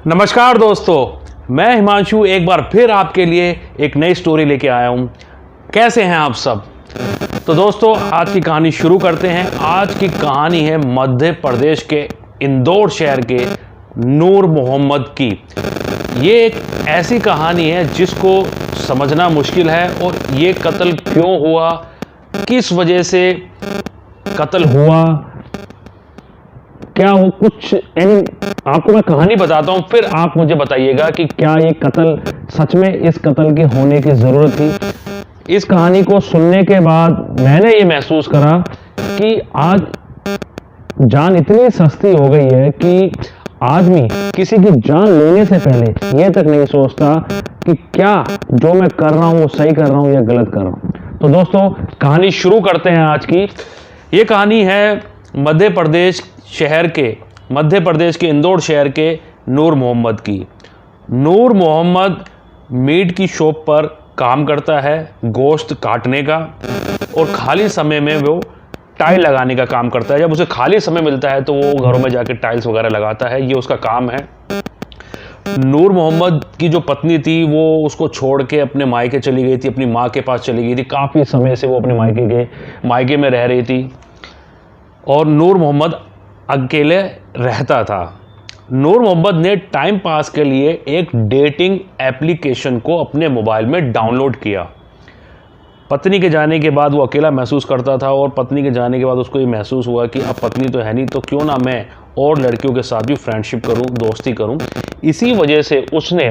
नमस्कार दोस्तों, मैं हिमांशु एक बार फिर आपके लिए एक नई स्टोरी लेके आया हूँ। कैसे हैं आप सब? तो दोस्तों, आज की कहानी शुरू करते हैं। आज की कहानी है मध्य प्रदेश के इंदौर शहर के नूर मोहम्मद की। ये एक ऐसी कहानी है जिसको समझना मुश्किल है, और ये कत्ल क्यों हुआ, किस वजह से कत्ल हुआ, क्या वो कुछ आपको मैं कहानी बताता हूं, फिर आप मुझे बताइएगा कि क्या ये कत्ल सच में इस कत्ल के होने की जरूरत थी। इस कहानी को सुनने के बाद मैंने ये महसूस करा कि आज जान इतनी सस्ती हो गई है कि आदमी किसी की जान लेने से पहले ये तक नहीं सोचता कि क्या जो मैं कर रहा हूं वो सही कर रहा हूं या गलत कर रहा हूं। तो दोस्तों, कहानी शुरू करते हैं आज की। ये कहानी है मध्य प्रदेश के इंदौर शहर के नूर मोहम्मद की। नूर मोहम्मद मीट की शॉप पर काम करता है, गोश्त काटने का, और खाली समय में वो टाइल लगाने का काम करता है। जब उसे खाली समय मिलता है तो वो घरों में जाके टाइल्स वगैरह लगाता है, ये उसका काम है। नूर मोहम्मद की जो पत्नी थी वो उसको छोड़ के अपने मायके चली गई थी, अपनी माँ के पास चली गई थी। काफ़ी समय से वो अपने मायके में रह रही थी, और नूर मोहम्मद अकेले रहता था। नूर मोहम्मद ने टाइम पास के लिए एक डेटिंग एप्लीकेशन को अपने मोबाइल में डाउनलोड किया। पत्नी के जाने के बाद वो अकेला महसूस करता था, और पत्नी के जाने के बाद उसको ये महसूस हुआ कि अब पत्नी तो है नहीं, तो क्यों ना मैं और लड़कियों के साथ भी फ्रेंडशिप करूं, दोस्ती करूं। इसी वजह से उसने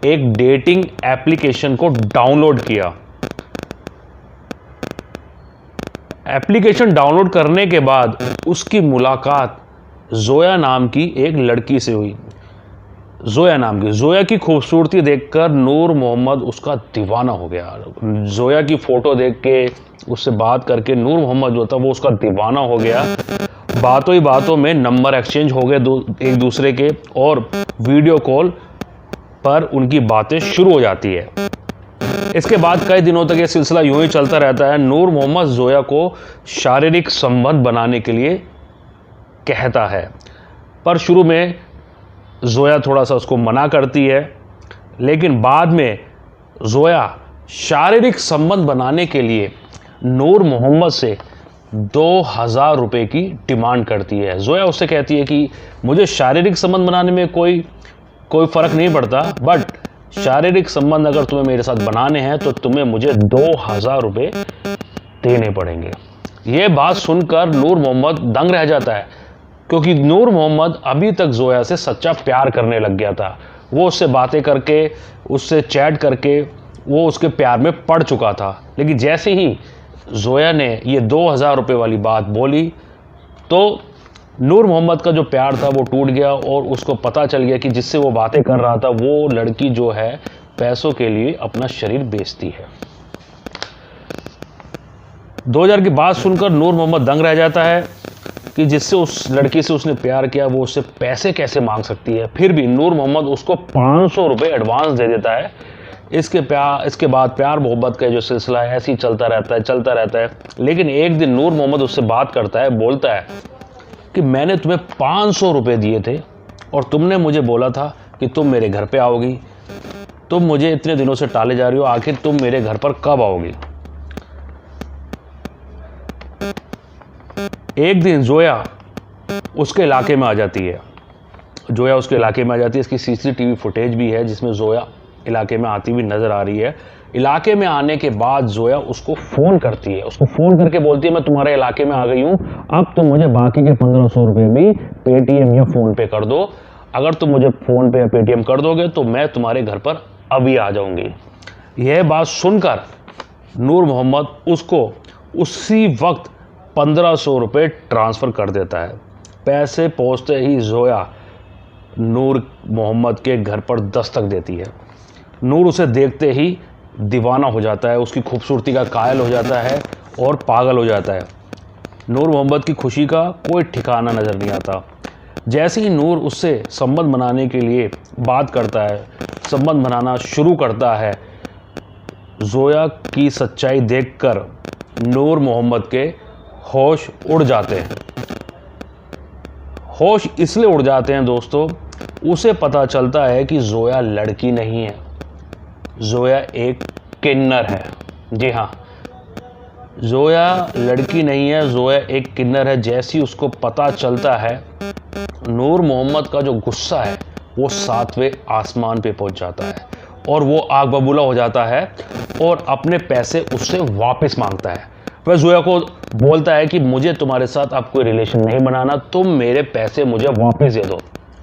एक डेटिंग एप्लीकेशन को डाउनलोड किया। एप्लीकेशन डाउनलोड करने के बाद उसकी मुलाकात जोया नाम की एक लड़की से हुई। जोया की खूबसूरती देखकर नूर मोहम्मद उसका दीवाना हो गया। जोया की फ़ोटो देख के, उससे बात करके नूर मोहम्मद जो था वो उसका दीवाना हो गया। बातों ही बातों में नंबर एक्सचेंज हो गए एक दूसरे के, और वीडियो कॉल पर उनकी बातें शुरू हो जाती है। इसके बाद कई दिनों तक ये सिलसिला यूं ही चलता रहता है। नूर मोहम्मद जोया को शारीरिक संबंध बनाने के लिए कहता है, पर शुरू में जोया थोड़ा सा उसको मना करती है, लेकिन बाद में जोया शारीरिक संबंध बनाने के लिए नूर मोहम्मद से 2000 रुपये की डिमांड करती है। जोया उससे कहती है कि मुझे शारीरिक संबंध बनाने में कोई फ़र्क नहीं पड़ता, बट शारीरिक संबंध अगर तुम्हें मेरे साथ बनाने हैं तो तुम्हें मुझे 2000 रुपये देने पड़ेंगे। ये बात सुनकर नूर मोहम्मद दंग रह जाता है, क्योंकि नूर मोहम्मद अभी तक जोया से सच्चा प्यार करने लग गया था। वो उससे बातें करके, उससे चैट करके वो उसके प्यार में पड़ चुका था। लेकिन जैसे ही जोया ने ये 2000 रुपये वाली बात बोली तो नूर मोहम्मद का जो प्यार था वो टूट गया, और उसको पता चल गया कि जिससे वो बातें कर रहा था वो लड़की जो है पैसों के लिए अपना शरीर बेचती है। 2000 की बात सुनकर नूर मोहम्मद दंग रह जाता है कि जिससे उस लड़की से उसने प्यार किया वो उससे पैसे कैसे मांग सकती है। फिर भी नूर मोहम्मद उसको 500 रुपये एडवांस दे देता है। इसके बाद प्यार मोहब्बत का जो सिलसिला है ऐसे ही चलता रहता है। लेकिन एक दिन नूर मोहम्मद उससे बात करता है, बोलता है कि मैंने तुम्हें 500 रुपये दिए थे, और तुमने मुझे बोला था कि तुम मेरे घर पे आओगी। तुम मुझे इतने दिनों से टाले जा रही हो, आखिर तुम मेरे घर पर कब आओगी? एक दिन जोया उसके इलाके में आ जाती है। इसकी CCTV फुटेज भी है जिसमें जोया इलाके में आती हुई नजर आ रही है। इलाके में आने के बाद जोया उसको फ़ोन करती है। उसको फ़ोन करके बोलती है, मैं तुम्हारे इलाके में आ गई हूँ, अब तुम मुझे बाकी के 1500 रुपये भी पेटीएम या फ़ोन पे कर दो। अगर तुम मुझे फ़ोन पे या पेटीएम कर दोगे तो मैं तुम्हारे घर पर अभी आ जाऊँगी। यह बात सुनकर नूर मोहम्मद उसको उसी वक्त 1500 रुपये ट्रांसफ़र कर देता है। पैसे पहुँचते ही जोया नूर मोहम्मद के घर पर दस्तक देती है। नूर उसे देखते ही दीवाना हो जाता है, उसकी खूबसूरती का कायल हो जाता है और पागल हो जाता है। नूर मोहम्मद की खुशी का कोई ठिकाना नज़र नहीं आता। जैसे ही नूर उससे संबंध बनाने के लिए बात करता है, संबंध बनाना शुरू करता है, जोया की सच्चाई देखकर नूर मोहम्मद के होश उड़ जाते हैं। होश इसलिए उड़ जाते हैं दोस्तों उसे पता चलता है कि जोया लड़की नहीं है, जोया एक किन्नर है। जी हाँ, जोया लड़की नहीं है, जोया एक किन्नर है। जैसी उसको पता चलता है, नूर मोहम्मद का जो गुस्सा है वो 7वें आसमान पे पहुंच जाता है और वो आग बबूला हो जाता है और अपने पैसे उससे वापस मांगता है। वह जोया को बोलता है कि मुझे तुम्हारे साथ अब कोई रिलेशन नहीं बनाना, तुम मेरे पैसे मुझे वापस दे दो।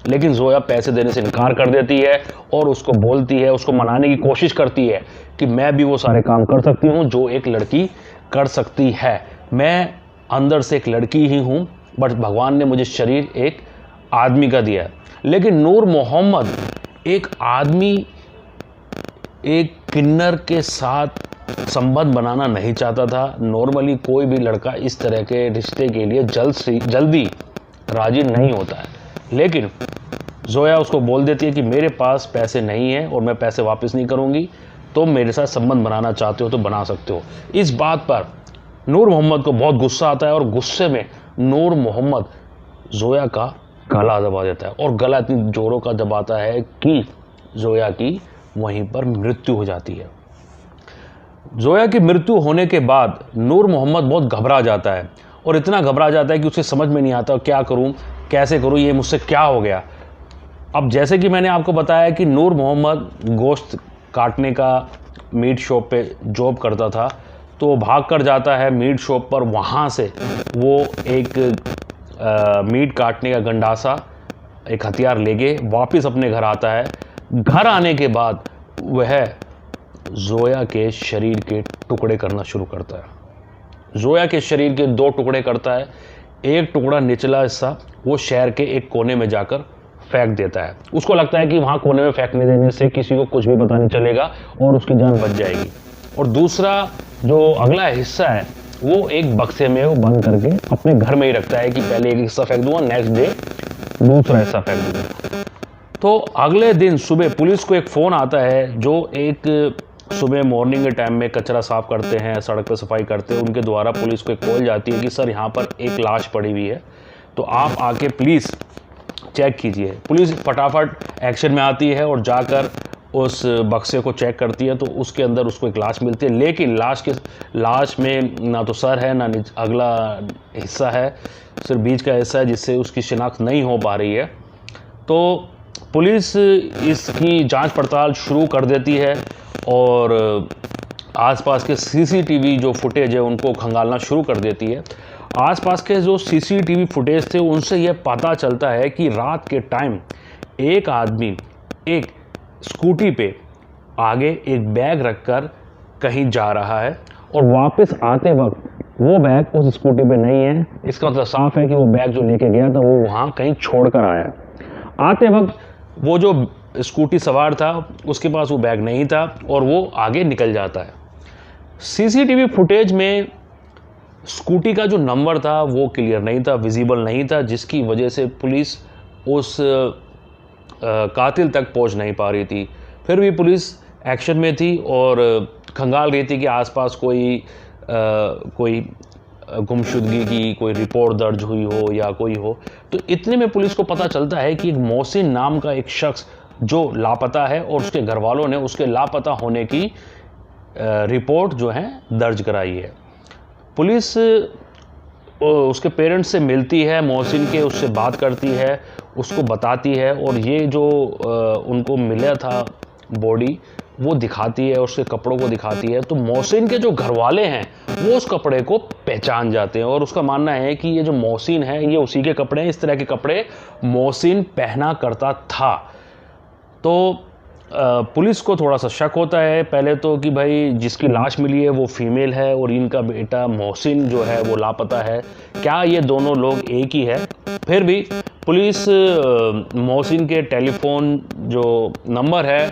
लेकिन जोया पैसे देने से इनकार कर देती है और उसको बोलती है, उसको मनाने की कोशिश करती है कि मैं भी वो सारे काम कर सकती हूँ जो एक लड़की कर सकती है। मैं अंदर से एक लड़की ही हूँ, बट भगवान ने मुझे शरीर एक आदमी का दिया है। लेकिन नूर मोहम्मद एक आदमी, एक किन्नर के साथ संबंध बनाना नहीं चाहता था। नॉर्मली कोई भी लड़का इस तरह के रिश्ते के लिए जल्दी राजी नहीं होता है। लेकिन जोया उसको बोल देती है कि मेरे पास पैसे नहीं है और मैं पैसे वापस नहीं करूंगी, तुम मेरे साथ संबंध बनाना चाहते हो तो बना सकते हो। इस बात पर नूर मोहम्मद को बहुत गुस्सा आता है और गुस्से में नूर मोहम्मद जोया का गला दबा देता है और गला इतनी जोरों का दबाता है कि जोया की वहीं पर मृत्यु हो जाती है। जोया की मृत्यु होने के बाद नूर मोहम्मद बहुत घबरा जाता है और इतना घबरा जाता है कि उसे समझ में नहीं आता क्या करूं, कैसे करूं, ये मुझसे क्या हो गया। अब जैसे कि मैंने आपको बताया कि नूर मोहम्मद गोश्त काटने का मीट शॉप पे जॉब करता था, तो वो भाग कर जाता है मीट शॉप पर। वहाँ से वो एक मीट काटने का गंडासा, एक हथियार लेके वापस अपने घर आता है। घर आने के बाद वह जोया के शरीर के टुकड़े करना शुरू करता है। जोया के शरीर के 2 टुकड़े करता है। एक टुकड़ा निचला हिस्सा वो शहर के एक कोने में जाकर फेंक देता है। उसको लगता है कि वहाँ कोने में फेंकने देने से किसी को कुछ भी पता नहीं चलेगा और उसकी जान बच जाएगी। और दूसरा जो अगला हिस्सा है वो एक बक्से में वो बंद करके अपने घर में ही रखता है कि पहले एक हिस्सा फेंक दूंगा, नेक्स्ट डे दूसरा हिस्सा फेंक दूंगा। तो अगले दिन सुबह पुलिस को एक फ़ोन आता है, जो एक सुबह मॉर्निंग के टाइम में कचरा साफ करते हैं, सड़क पर सफाई करते हैं, उनके द्वारा पुलिस को एक कॉल जाती है कि सर यहाँ पर एक लाश पड़ी हुई है, तो आप आके प्लीज़ चेक कीजिए। पुलिस फटाफट एक्शन में आती है और जाकर उस बक्से को चेक करती है, तो उसके अंदर उसको एक लाश मिलती है। लेकिन लाश में ना तो सर है, ना अगला हिस्सा है, सिर्फ बीच का हिस्सा है, जिससे उसकी शिनाख्त नहीं हो पा रही है। तो पुलिस इसकी जांच पड़ताल शुरू कर देती है और आसपास के सीसीटीवी जो फुटेज है उनको खंगालना शुरू कर देती है। आसपास के जो सीसीटीवी फुटेज थे उनसे यह पता चलता है कि रात के टाइम एक आदमी एक स्कूटी पे आगे एक बैग रखकर कहीं जा रहा है और वापस आते वक्त वो बैग उस स्कूटी पे नहीं है। इसका मतलब साफ है कि वो बैग जो लेके गया था वो वहाँ कहीं छोड़ कर आया। आते वक्त वो जो स्कूटी सवार था उसके पास वो बैग नहीं था और वो आगे निकल जाता है। सीसीटीवी फुटेज में स्कूटी का जो नंबर था वो क्लियर नहीं था, विजिबल नहीं था, जिसकी वजह से पुलिस उस कातिल तक पहुंच नहीं पा रही थी। फिर भी पुलिस एक्शन में थी और खंगाल रही थी कि आसपास कोई गुमशुदगी की कोई रिपोर्ट दर्ज हुई हो या कोई हो। तो इतने में पुलिस को पता चलता है कि एक मोहसिन नाम का एक शख्स जो लापता है और उसके घर वालों ने उसके लापता होने की रिपोर्ट जो है दर्ज कराई है। पुलिस उसके पेरेंट्स से मिलती है, मोहसिन के, उससे बात करती है, उसको बताती है और ये जो उनको मिला था बॉडी वो दिखाती है, उसके कपड़ों को दिखाती है। तो मोहसिन के जो घर वाले हैं वो उस कपड़े को पहचान जाते हैं और उसका मानना है कि ये जो मोहसिन है ये उसी के कपड़े हैं। इस तरह के कपड़े मोहसिन पहना करता था। तो पुलिस को थोड़ा सा शक होता है पहले तो कि भाई जिसकी लाश मिली है वो फीमेल है और इनका बेटा मोहसिन जो है वो लापता है, क्या ये दोनों लोग एक ही है। फिर भी पुलिस मोहसिन के टेलीफोन जो नंबर है,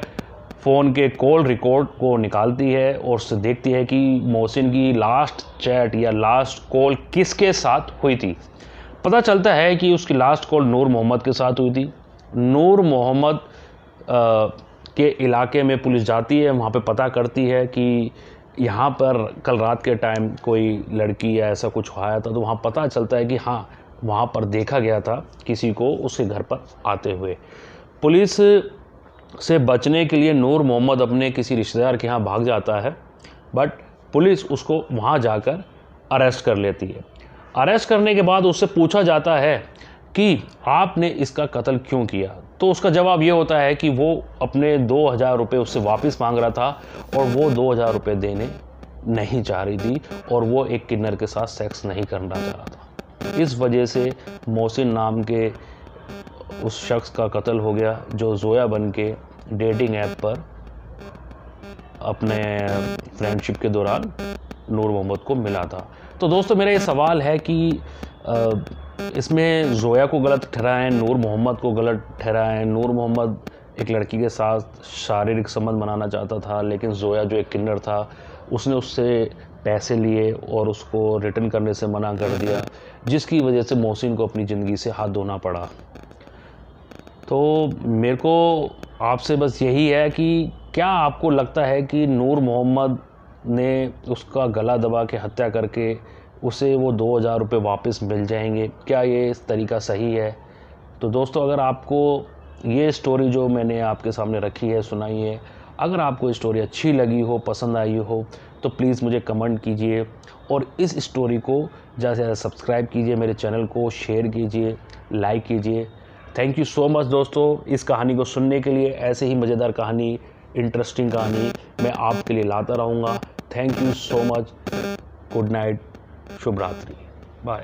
फ़ोन के कॉल रिकॉर्ड को निकालती है और उससे देखती है कि मोहसिन की लास्ट चैट या लास्ट कॉल किसके साथ हुई थी। पता चलता है कि उसकी लास्ट कॉल नूर मोहम्मद के साथ हुई थी। नूर मोहम्मद के इलाके में पुलिस जाती है, वहाँ पे पता करती है कि यहाँ पर कल रात के टाइम कोई लड़की या ऐसा कुछ आया था। तो वहाँ पता चलता है कि हाँ, वहाँ पर देखा गया था किसी को उसके घर पर आते हुए। पुलिस से बचने के लिए नूर मोहम्मद अपने किसी रिश्तेदार के यहाँ भाग जाता है, बट पुलिस उसको वहाँ जाकर अरेस्ट कर लेती है। अरेस्ट करने के बाद उससे पूछा जाता है कि आपने इसका कत्ल क्यों किया, तो उसका जवाब ये होता है कि वो अपने 2000 रुपये उससे वापस मांग रहा था और वो 2000 रुपये देने नहीं चाह रही थी और वो एक किन्नर के साथ सेक्स नहीं करना चाह रहा था। इस वजह से मोहसिन नाम के उस शख्स का कत्ल हो गया जो जोया बन के डेटिंग ऐप पर अपने फ्रेंडशिप के दौरान नूर मोहम्मद को मिला था। तो दोस्तों मेरा ये सवाल है कि इसमें जोया को गलत ठहराएं, नूर मोहम्मद को गलत ठहराएं। नूर मोहम्मद एक लड़की के साथ शारीरिक संबंध बनाना चाहता था, लेकिन जोया जो एक किन्नर था उसने उससे पैसे लिए और उसको रिटर्न करने से मना कर दिया, जिसकी वजह से मोहसिन को अपनी ज़िंदगी से हाथ धोना पड़ा। तो मेरे को आपसे बस यही है कि क्या आपको लगता है कि नूर मोहम्मद ने उसका गला दबा के हत्या करके उसे वो 2000 रुपये वापस मिल जाएंगे? क्या ये इस तरीका सही है? तो दोस्तों अगर आपको ये स्टोरी जो मैंने आपके सामने रखी है, सुनाई है, अगर आपको ये स्टोरी अच्छी लगी हो, पसंद आई हो, तो प्लीज़ मुझे कमेंट कीजिए और इस स्टोरी को ज़्यादा से ज़्यादा सब्सक्राइब कीजिए, मेरे चैनल को शेयर कीजिए, लाइक कीजिए। थैंक यू सो मच दोस्तों इस कहानी को सुनने के लिए। ऐसे ही मज़ेदार कहानी, इंटरेस्टिंग कहानी मैं आपके लिए लाता रहूँगा। Thank you so much. Good night, शुभ रात्रि।